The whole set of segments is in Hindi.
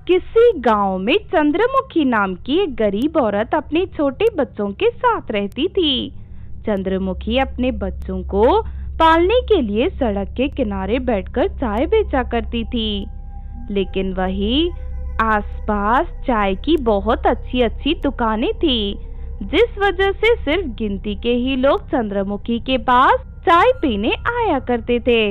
किसी गांव में चंद्रमुखी नाम की एक गरीब औरत अपने छोटे बच्चों के साथ रहती थी। चंद्रमुखी अपने बच्चों को पालने के लिए सड़क के किनारे बैठकर चाय बेचा करती थी। लेकिन वही आसपास चाय की बहुत अच्छी अच्छी दुकानें थी, जिस वजह से सिर्फ गिनती के ही लोग चंद्रमुखी के पास चाय पीने आया करते थे।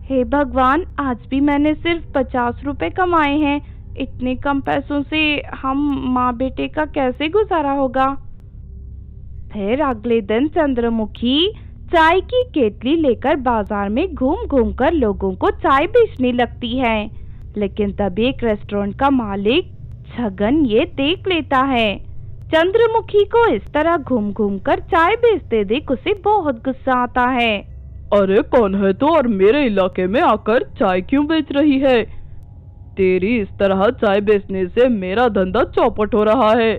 हे भगवान, आज भी मैंने सिर्फ 50 रुपए कमाए हैं। इतने कम पैसों से हम माँ बेटे का कैसे गुजारा होगा। फिर अगले दिन चंद्रमुखी चाय की केतली लेकर बाजार में घूम घूम कर लोगों को चाय बेचने लगती है। लेकिन तभी एक रेस्टोरेंट का मालिक छगन ये देख लेता है। चंद्रमुखी को इस तरह घूम घूम कर चाय बेचते देख उसे बहुत गुस्सा आता है। अरे कौन है तो और मेरे इलाके में आकर चाय क्यों बेच रही है? तेरी इस तरह चाय बेचने से मेरा धंधा चौपट हो रहा है।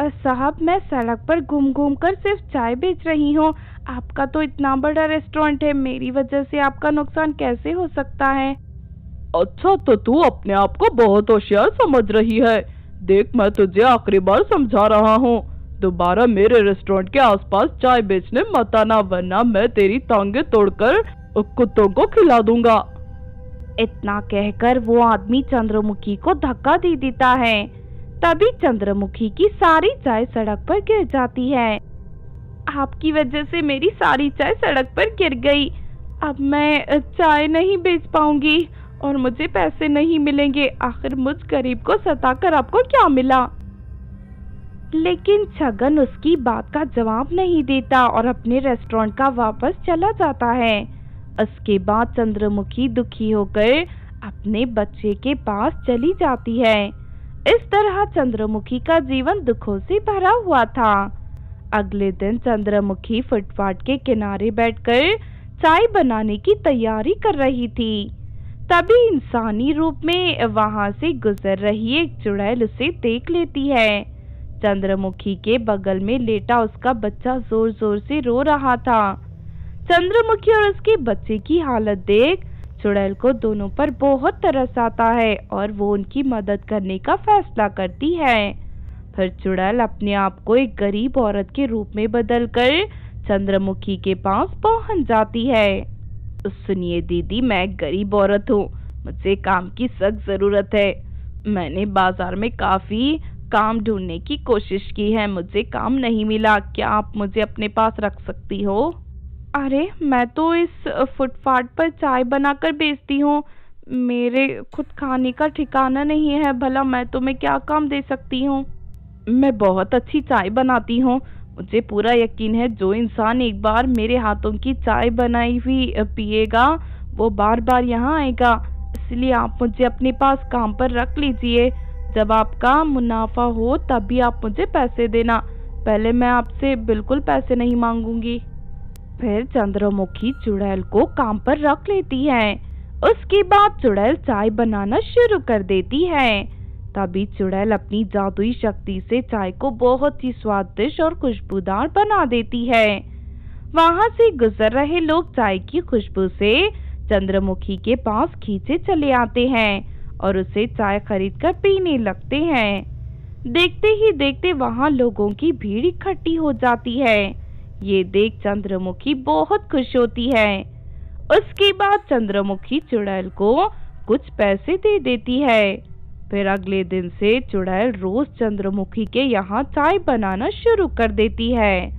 साहब, मैं सड़क पर घूम घूम कर सिर्फ चाय बेच रही हूँ। आपका तो इतना बड़ा रेस्टोरेंट है, मेरी वजह से आपका नुकसान कैसे हो सकता है? अच्छा, तो तू अपने आप को बहुत होशियार समझ रही है। देख, मैं तुझे आखिरी बार समझा रहा हूँ, दोबारा मेरे रेस्टोरेंट के आसपास चाय बेचने मत आना, वरना मैं तेरी टांगे तोड़कर कुत्तों को खिला दूंगा। इतना कहकर वो आदमी चंद्रमुखी को धक्का दे देता है। तभी चंद्रमुखी की सारी चाय सड़क पर गिर जाती है। आपकी वजह से मेरी सारी चाय सड़क पर गिर गई। अब मैं चाय नहीं बेच पाऊंगी और मुझे पैसे नहीं मिलेंगे। आखिर मुझ गरीब को सताकर आपको क्या मिला? लेकिन छगन उसकी बात का जवाब नहीं देता और अपने रेस्टोरेंट का वापस चला जाता है। उसके बाद चंद्रमुखी दुखी होकर अपने बच्चे के पास चली जाती है। इस तरह चंद्रमुखी का जीवन दुखों से भरा हुआ था। अगले दिन चंद्रमुखी फुटपाथ के किनारे बैठकर चाय बनाने की तैयारी कर रही थी। तभी इंसानी रूप में वहां से गुजर रही एक चुड़ैल उसे देख लेती है। चंद्रमुखी के बगल में लेटा उसका बच्चा जोर जोर से रो रहा था। चंद्रमुखी और उसके बच्चे की हालत देख चुड़ैल को दोनों पर बहुत तरस आता है और वो उनकी मदद करने का फैसला करती है। फिर चुड़ैल अपने आप को एक गरीब औरत के रूप में बदलकर चंद्रमुखी के पास पहुंच जाती है। सुनिए दीदी, मैं एक गरीब औरत हूँ, मुझे काम की सख्त जरूरत है। मैंने बाजार में काफी काम ढूंढने की कोशिश की है, मुझे काम नहीं मिला। क्या आप मुझे अपने पास रख सकती हो? अरे, मैं तो इस फुटपाथ पर चाय बनाकर बेचती हूँ, मेरे खुद खाने का ठिकाना नहीं है। भला मैं तुम्हें क्या काम दे सकती हूँ? मैं बहुत अच्छी चाय बनाती हूँ, मुझे पूरा यकीन है जो इंसान एक बार मेरे हाथों की चाय बनाई हुई पिएगा वो बार बार यहाँ आएगा। इसलिए आप मुझे अपने पास काम पर रख लीजिए। जब आपका मुनाफा हो तभी आप मुझे पैसे देना, पहले मैं आपसे बिल्कुल पैसे नहीं मांगूंगी। फिर चंद्रमुखी चुड़ैल को काम पर रख लेती है। उसके बाद चुड़ैल चाय बनाना शुरू कर देती है। तभी चुड़ैल अपनी जादुई शक्ति से चाय को बहुत ही स्वादिष्ट और खुशबूदार बना देती है। वहां से गुजर रहे लोग चाय की खुशबू से चंद्रमुखी के पास खींचे चले आते हैं और उसे चाय खरीदकर पीने लगते हैं। देखते ही देखते वहां लोगों की भीड़ इकट्ठी हो जाती है। ये देख चंद्रमुखी बहुत खुश होती है। उसके बाद चंद्रमुखी चुड़ैल को कुछ पैसे दे देती है। फिर अगले दिन से चुड़ैल रोज चंद्रमुखी के यहाँ चाय बनाना शुरू कर देती है।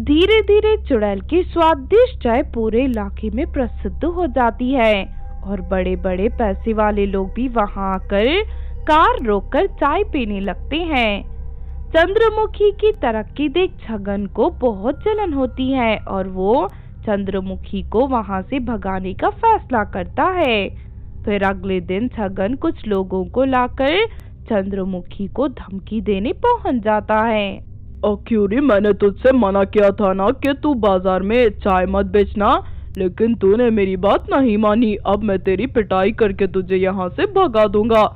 धीरे धीरे चुड़ैल की स्वादिष्ट चाय पूरे इलाके में प्रसिद्ध हो जाती है और बड़े बड़े पैसे वाले लोग भी वहां आकर कार रोककर चाय पीने लगते हैं। चंद्रमुखी की तरक्की देख छगन को बहुत जलन होती है और वो चंद्रमुखी को वहां से भगाने का फैसला करता है। फिर अगले दिन छगन कुछ लोगों को लाकर चंद्रमुखी को धमकी देने पहुंच जाता है। क्यूरी, मैंने तुझसे मना किया था ना कि तू बाजार में चाय मत बेचना, लेकिन तूने मेरी बात नहीं मानी। अब मैं तेरी पिटाई करके तुझे यहाँ से भगा दूंगा।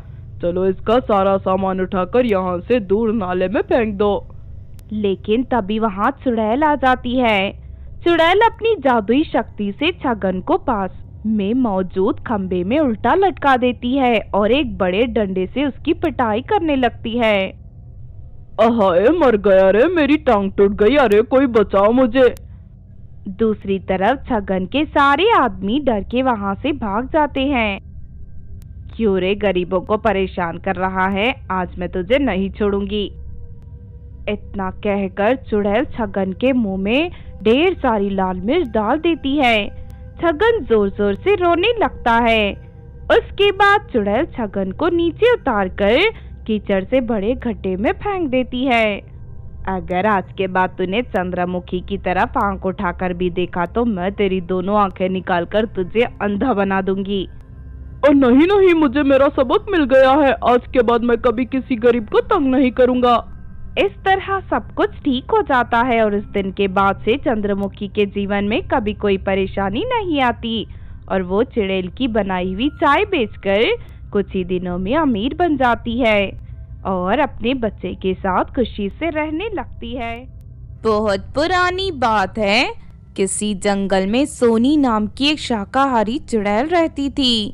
चलो इसका सारा सामान उठाकर यहाँ से दूर नाले में फेंक दो। लेकिन तभी वहाँ चुड़ैल आ जाती है। चुड़ैल अपनी जादुई शक्ति से छगन को पास में मौजूद खंबे में उल्टा लटका देती है और एक बड़े डंडे से उसकी पिटाई करने लगती है। अहाय मर गया रे, मेरी टांग टूट गई, अरे कोई बचाओ मुझे। दूसरी तरफ छगन के सारे आदमी डर के वहां से भाग जाते हैं। क्यों रे गरीबों को परेशान कर रहा है, आज मैं तुझे नहीं छोड़ूंगी। इतना कहकर चुड़ैल छगन के मुंह में ढेर सारी लाल मिर्च डाल देती है। छगन जोर जोर से रोने लगता है। उसके बाद चुड़ैल छगन को नीचे उतारकर कीचड़ से बड़े गड्ढे में फेंक देती है। अगर आज के बाद तूने चंद्रमुखी की तरफ आंख उठाकर भी देखा तो मैं तेरी दोनों आंखें निकालकर तुझे अंधा बना दूंगी। और नहीं नहीं, मुझे मेरा सबक मिल गया है, आज के बाद मैं कभी किसी गरीब को तंग नहीं करूंगा। इस तरह सब कुछ ठीक हो जाता है और इस दिन के बाद से चंद्रमुखी के जीवन में कभी कोई परेशानी नहीं आती और वो चुड़ैल की बनाई हुई चाय बेचकर कुछ ही दिनों में अमीर बन जाती है और अपने बच्चे के साथ खुशी से रहने लगती है। बहुत पुरानी बात है, किसी जंगल में सोनी नाम की एक शाकाहारी चुड़ैल रहती थी।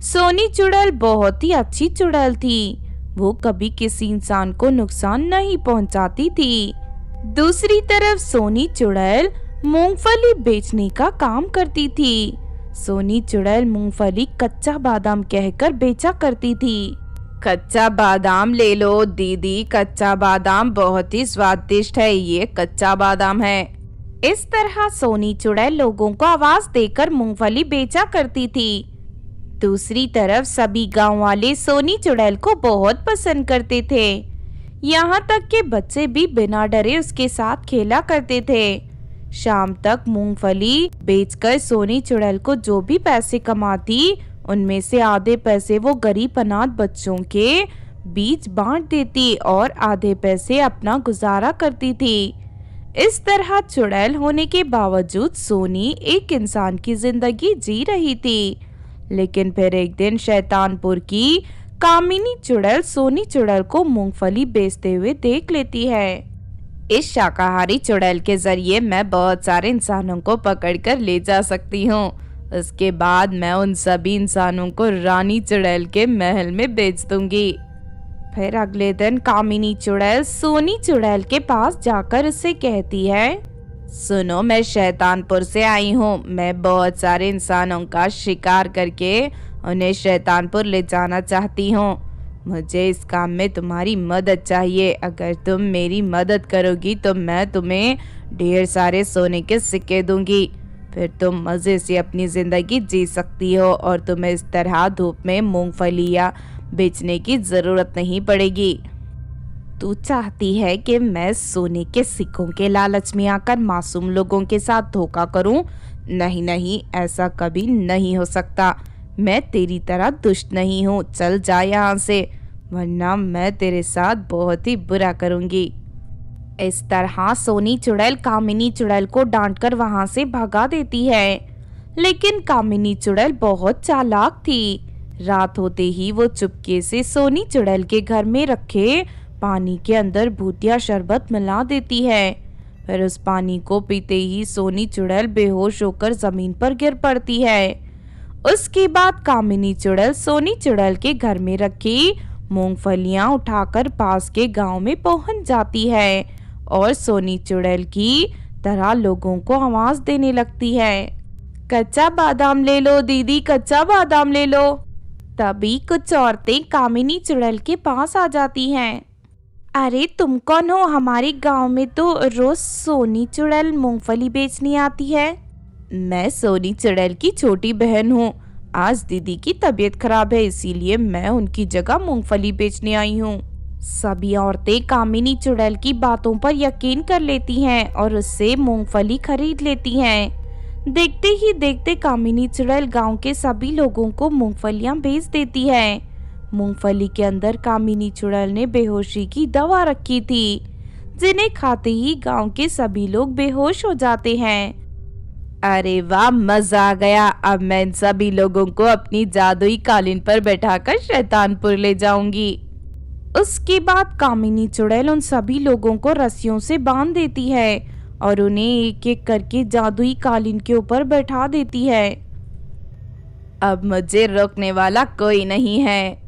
सोनी चुड़ैल बहुत ही अच्छी चुड़ैल थी, वो कभी किसी इंसान को नुकसान नहीं पहुंचाती थी। दूसरी तरफ सोनी चुड़ैल मूंगफली बेचने का काम करती थी। सोनी चुड़ैल मूंगफली कच्चा बादाम कहकर बेचा करती थी। कच्चा बादाम ले लो दीदी, कच्चा बादाम बहुत ही स्वादिष्ट है, ये कच्चा बादाम है। इस तरह सोनी चुड़ैल लोगों को आवाज देकर मूंगफली बेचा करती थी। दूसरी तरफ सभी गांव वाले सोनी चुड़ैल को बहुत पसंद करते थे, यहाँ तक के बच्चे भी बिना डरे उसके साथ खेला करते थे। शाम तक मूंगफली बेचकर सोनी चुड़ैल को जो भी पैसे कमाती उनमें से आधे पैसे वो गरीब अनाथ बच्चों के बीच बांट देती और आधे पैसे अपना गुजारा करती थी। इस तरह चुड़ैल होने के बावजूद सोनी एक इंसान की जिंदगी जी रही थी। लेकिन फिर एक दिन शैतानपुर की कामिनी चुड़ैल सोनी चुड़ैल को मूंगफली बेचते हुए देख लेती है। इस शाकाहारी चुड़ैल के जरिए मैं बहुत सारे इंसानों को पकड़कर ले जा सकती हूँ। उसके बाद मैं उन सभी इंसानों को रानी चुड़ैल के महल में बेच दूंगी। फिर अगले दिन कामिनी चुड़ैल सोनी चुड़ैल के पास जाकर उससे कहती है, सुनो मैं शैतानपुर से आई हूँ, मैं बहुत सारे इंसानों का शिकार करके उन्हें शैतानपुर ले जाना चाहती हूँ। मुझे इस काम में तुम्हारी मदद चाहिए। अगर तुम मेरी मदद करोगी तो मैं तुम्हें ढेर सारे सोने के सिक्के दूंगी, फिर तुम मजे से अपनी जिंदगी जी सकती हो और तुम्हें इस तरह धूप में मूंगफलियाँ बेचने की जरूरत नहीं पड़ेगी। तू चाहती है कि मैं सोने के सिक्कों के लालच में आकर मासूम लोगों के साथ धोखा करूं? नहीं नहीं, ऐसा कभी नहीं हो सकता। मैं तेरी तरह दुष्ट नहीं हूँ, चल जा यहाँ से, वरना मैं तेरे साथ बहुत ही बुरा करूंगी। इस तरह सोनी चुड़ैल कामिनी चुड़ैल को डांटकर वहां से भगा देती है। लेकिन कामिनी चुड़ैल बहुत चालाक थी। रात होते ही वो चुपके से सोनी चुड़ैल के घर में रखे पानी के अंदर भूतिया शरबत मिला देती है। फिर उस पानी को पीते ही सोनी चुड़ैल बेहोश होकर जमीन पर गिर पड़ती है। उसके बाद कामिनी चुड़ैल सोनी चुड़ैल के घर में रखी मूंगफलियां उठाकर पास के गांव में पहुंच जाती है और सोनी चुड़ैल की तरह लोगों को आवाज देने लगती है, कच्चा बादाम ले लो दीदी, कच्चा बादाम ले लो। तभी कुछ औरतें कामिनी चुड़ैल के पास आ जाती हैं। अरे तुम कौन हो? हमारे गांव में तो रोज सोनी चुड़ैल मूंगफली बेचने आती है। मैं सोनी चुड़ैल की छोटी बहन हूँ। आज दीदी की तबीयत खराब है, इसीलिए मैं उनकी जगह मूंगफली बेचने आई हूँ। सभी औरतें कामिनी चुड़ैल की बातों पर यकीन कर लेती हैं और उससे मूंगफली खरीद लेती हैं। देखते ही देखते कामिनी चुड़ैल गांव के सभी लोगों को मूंगफलियां बेच देती है। मूंगफली के अंदर कामिनी चुड़ैल ने बेहोशी की दवा रखी थी, जिन्हें खाते ही गांव के सभी लोग बेहोश हो जाते हैं। अरे वाह, मजा आ गया। अब मैं इन सभी लोगों को अपनी जादुई कालीन पर बैठाकर शैतानपुर ले जाऊंगी। उसके बाद कामिनी चुड़ैल उन सभी लोगों को रस्सियों से बांध देती है और उन्हें एक एक करके जादुई कालीन के ऊपर बैठा देती है। अब मुझे रोकने वाला कोई नहीं है।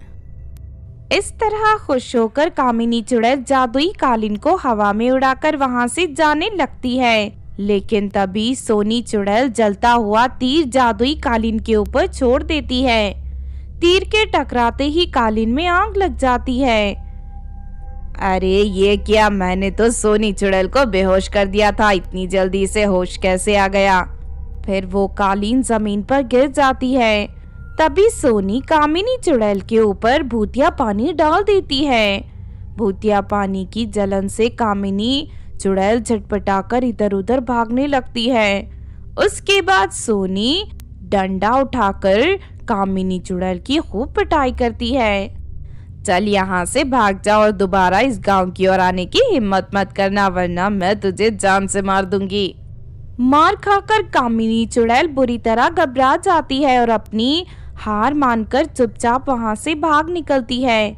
इस तरह खुश होकर कामिनी चुड़ैल जादुई कालीन को हवा में उड़ाकर वहां से जाने लगती है। लेकिन तभी सोनी चुड़ैल जलता हुआ तीर जादुई कालीन के ऊपर छोड़ देती है। तीर के टकराते ही कालीन में आग लग जाती है। अरे ये क्या, मैंने तो सोनी चुड़ैल को बेहोश कर दिया था, इतनी जल्दी से होश कैसे आ गया। फिर वो कालीन जमीन पर गिर जाती है। तभी सोनी कामिनी चुड़ैल के ऊपर भूतिया पानी डाल देती है। भूतिया पानी की जलन से कामिनी चुड़ैल झटपटाकर इधर उधर भागने लगती है। उसके बाद सोनी डंडा उठाकर कामिनी चुड़ैल की खूब पिटाई करती है। चल यहाँ से भाग जा और दोबारा इस गांव की ओर आने की हिम्मत मत करना, वरना मैं तुझे जान से मार दूंगी। मार खाकर कामिनी चुड़ैल बुरी तरह घबरा जाती है और अपनी हार मानकर चुपचाप वहां से भाग निकलती है।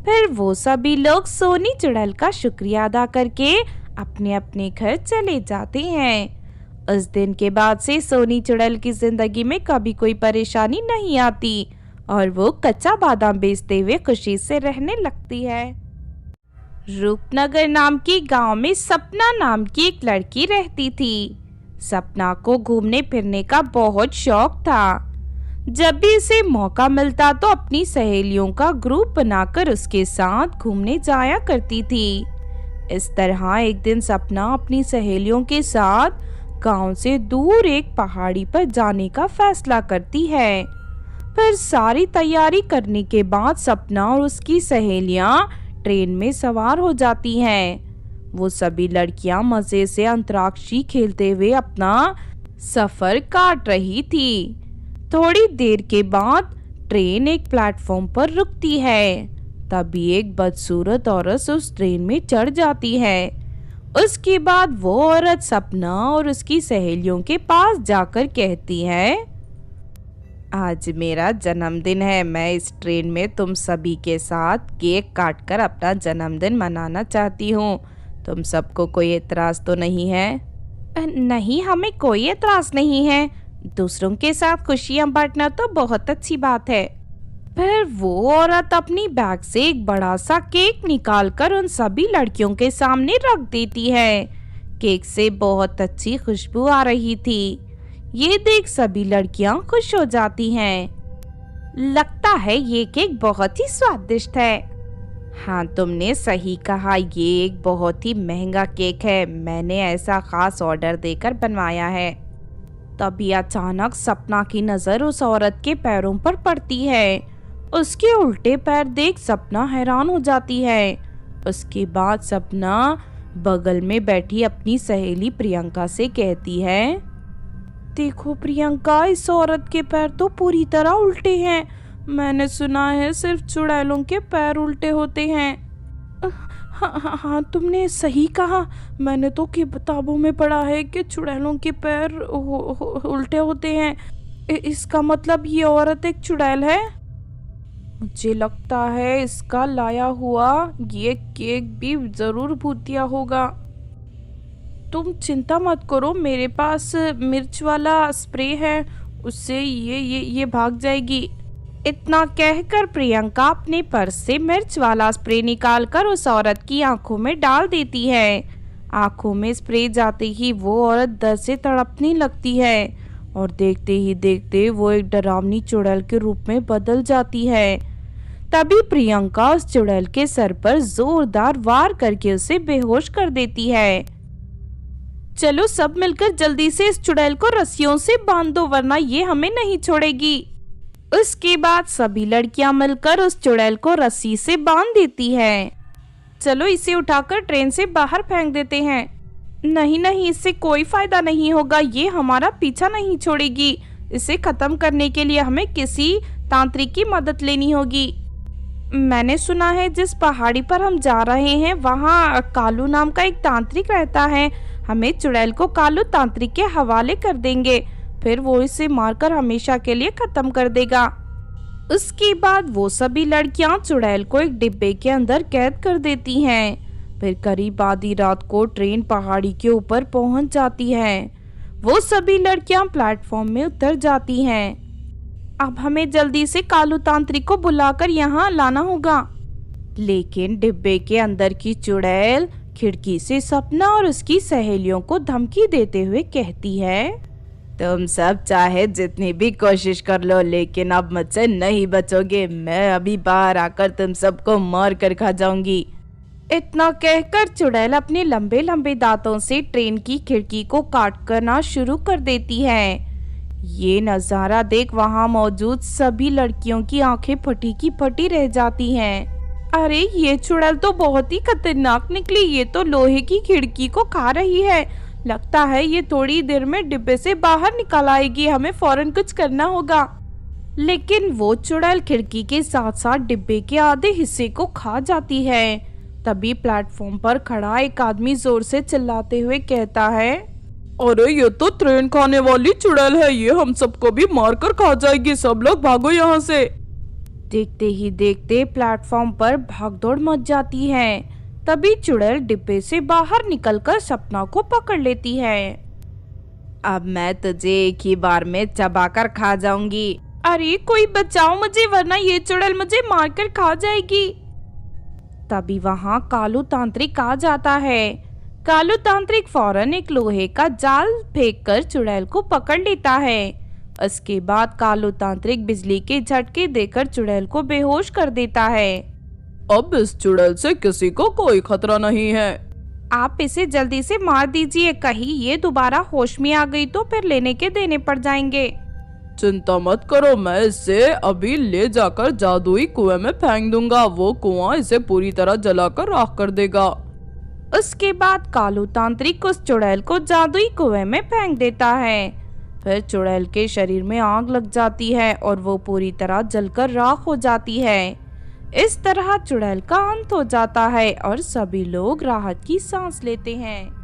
फिर वो सभी लोग सोनी चुड़ैल का शुक्रिया अदा करके अपने अपने घर चले जाते हैं। उस दिन के बाद से सोनी चुड़ैल की जिंदगी में कभी कोई परेशानी नहीं आती और वो कच्चा बादाम बेचते हुए खुशी से रहने लगती है। रूपनगर नाम के गांव में सपना नाम की एक लड़की रहती थी। सपना को घूमने फिरने का बहुत शौक था। जब भी इसे मौका मिलता तो अपनी सहेलियों का ग्रुप बनाकर उसके साथ घूमने जाया करती थी। इस तरह एक दिन सपना अपनी सहेलियों के साथ गांव से दूर एक पहाड़ी पर जाने का फैसला करती है। फिर सारी तैयारी करने के बाद सपना और उसकी सहेलियां ट्रेन में सवार हो जाती हैं। वो सभी लड़कियां मजे से अंतराक्षी खेलते हुए अपना सफर काट रही थी। थोड़ी देर के बाद ट्रेन एक प्लेटफॉर्म पर रुकती है। तभी एक बदसूरत औरत उस ट्रेन में चढ़ जाती है। उसके बाद वो औरत सपना और उसकी सहेलियों के पास जाकर कहती है, आज मेरा जन्मदिन है, मैं इस ट्रेन में तुम सभी के साथ केक काटकर अपना जन्मदिन मनाना चाहती हूँ। तुम सबको कोई एतराज तो नहीं है? नहीं, हमें कोई एतराज नहीं है। दूसरों के साथ खुशियां बांटना तो बहुत अच्छी बात है। फिर वो औरत अपनी बैग से एक बड़ा सा केक निकालकर उन सभी लड़कियों के सामने रख देती है। केक से बहुत अच्छी खुशबू आ रही थी। ये देख सभी लड़कियां खुश हो जाती हैं। लगता है ये केक बहुत ही स्वादिष्ट है। हाँ, तुमने सही कहा, ये एक बहुत ही महंगा केक है। मैंने ऐसा खास ऑर्डर देकर बनवाया है। तभी अचानक सपना की नजर उस औरत के पैरों पर पड़ती है। उसके उल्टे पैर देख सपना हैरान हो जाती है। उसके बाद सपना बगल में बैठी अपनी सहेली प्रियंका से कहती है, देखो प्रियंका, इस औरत के पैर तो पूरी तरह उल्टे हैं। मैंने सुना है सिर्फ चुड़ैलों के पैर उल्टे होते हैं। हाँ, तुमने सही कहा। मैंने तो किताबों में पढ़ा है कि चुड़ैलों के पैर उल्टे होते हैं। इसका मतलब ये औरत एक चुड़ैल है। मुझे लगता है इसका लाया हुआ ये केक भी जरूर भूतिया होगा। तुम चिंता मत करो, मेरे पास मिर्च वाला स्प्रे है, उससे ये भाग जाएगी। इतना कहकर प्रियंका अपने पर्स से मिर्च वाला स्प्रे निकालकर उस औरत की आंखों में डाल देती है। आंखों में स्प्रे जाते ही वो औरत दर्द से तड़पने लगती है और देखते ही देखते वो एक डरावनी चुड़ैल के रूप में बदल जाती है। तभी प्रियंका उस चुड़ैल के सर पर जोरदार वार करके उसे बेहोश कर देती है। चलो सब मिलकर जल्दी से इस चुड़ैल को रस्सियों से बांध दो, वरना ये हमें नहीं छोड़ेगी। उसके बाद सभी लड़कियां मिलकर उस चुड़ैल को रस्सी से बांध देती है। चलो इसे उठाकर ट्रेन से बाहर फेंक देते हैं। नहीं, इससे कोई फायदा नहीं होगा, ये हमारा पीछा नहीं छोड़ेगी। इसे खत्म करने के लिए हमें किसी तांत्रिक की मदद लेनी होगी। मैंने सुना है जिस पहाड़ी पर हम जा रहे हैं वहाँ कालू नाम का एक तांत्रिक रहता है। हमें चुड़ैल को कालू तांत्रिक के हवाले कर देंगे, फिर वो इसे मारकर हमेशा के लिए खत्म कर देगा। उसके बाद वो सभी लड़कियां चुड़ैल को एक डिब्बे के अंदर कैद कर देती हैं। फिर करीब आधी रात को ट्रेन पहाड़ी के ऊपर पहुंच जाती है। वो सभी लड़कियां प्लेटफॉर्म में उतर जाती हैं। अब हमें जल्दी से कालू तांत्रिक को बुलाकर यहाँ लाना होगा। लेकिन डिब्बे के अंदर की चुड़ैल खिड़की से सपना और उसकी सहेलियों को धमकी देते हुए कहती है, तुम सब चाहे जितनी भी कोशिश कर लो लेकिन अब मुझसे नहीं बचोगे। मैं अभी बाहर आकर तुम सबको मार कर खा जाऊंगी। इतना कहकर चुड़ैल अपने लंबे लंबे दांतों से ट्रेन की खिड़की को काट करना शुरू कर देती है। ये नजारा देख वहां मौजूद सभी लड़कियों की आंखें फटी की फटी रह जाती हैं। अरे ये चुड़ैल तो बहुत ही खतरनाक निकली, ये तो लोहे की खिड़की को खा रही है। लगता है ये थोड़ी देर में डिब्बे से बाहर निकल आएगी, हमें फौरन कुछ करना होगा। लेकिन वो चुड़ैल खिड़की के साथ साथ डिब्बे के आधे हिस्से को खा जाती है। तभी प्लेटफॉर्म पर खड़ा एक आदमी जोर से चिल्लाते हुए कहता है, अरे ये तो ट्रेन खाने वाली चुड़ैल है, ये हम सबको भी मार कर खा जाएगी। सब लोग भागो यहाँ से। देखते ही देखते प्लेटफॉर्म पर भागदौड़ मच जाती है। तभी चुड़ैल डिब्बे से बाहर निकलकर सपना को पकड़ लेती है। अब मैं तुझे एक ही बार में चबाकर खा जाऊंगी। अरे कोई बचाओ मुझे, वरना ये चुड़ैल मुझे मारकर खा जाएगी। तभी वहां कालू तांत्रिक आ जाता है। कालू तांत्रिक फौरन एक लोहे का जाल फेंककर चुड़ैल को पकड़ लेता है। उसके बाद कालू तांत्रिक बिजली के झटके देकर चुड़ैल को बेहोश कर देता है। अब इस चुड़ैल से किसी को कोई खतरा नहीं है। आप इसे जल्दी से मार दीजिए, कहीं ये दोबारा होश में आ गई तो फिर लेने के देने पड़ जाएंगे। चिंता मत करो, मैं इसे अभी ले जाकर जादुई कुएं में फेंक दूंगा। वो कुआं इसे पूरी तरह जलाकर राख कर देगा। उसके बाद कालू तांत्रिक उस चुड़ैल को जादुई कुएं में फेंक देता है। फिर चुड़ैल के शरीर में आग लग जाती है और वो पूरी तरह जलकर राख हो जाती है। इस तरह चुड़ैल का अंत हो जाता है और सभी लोग राहत की सांस लेते हैं।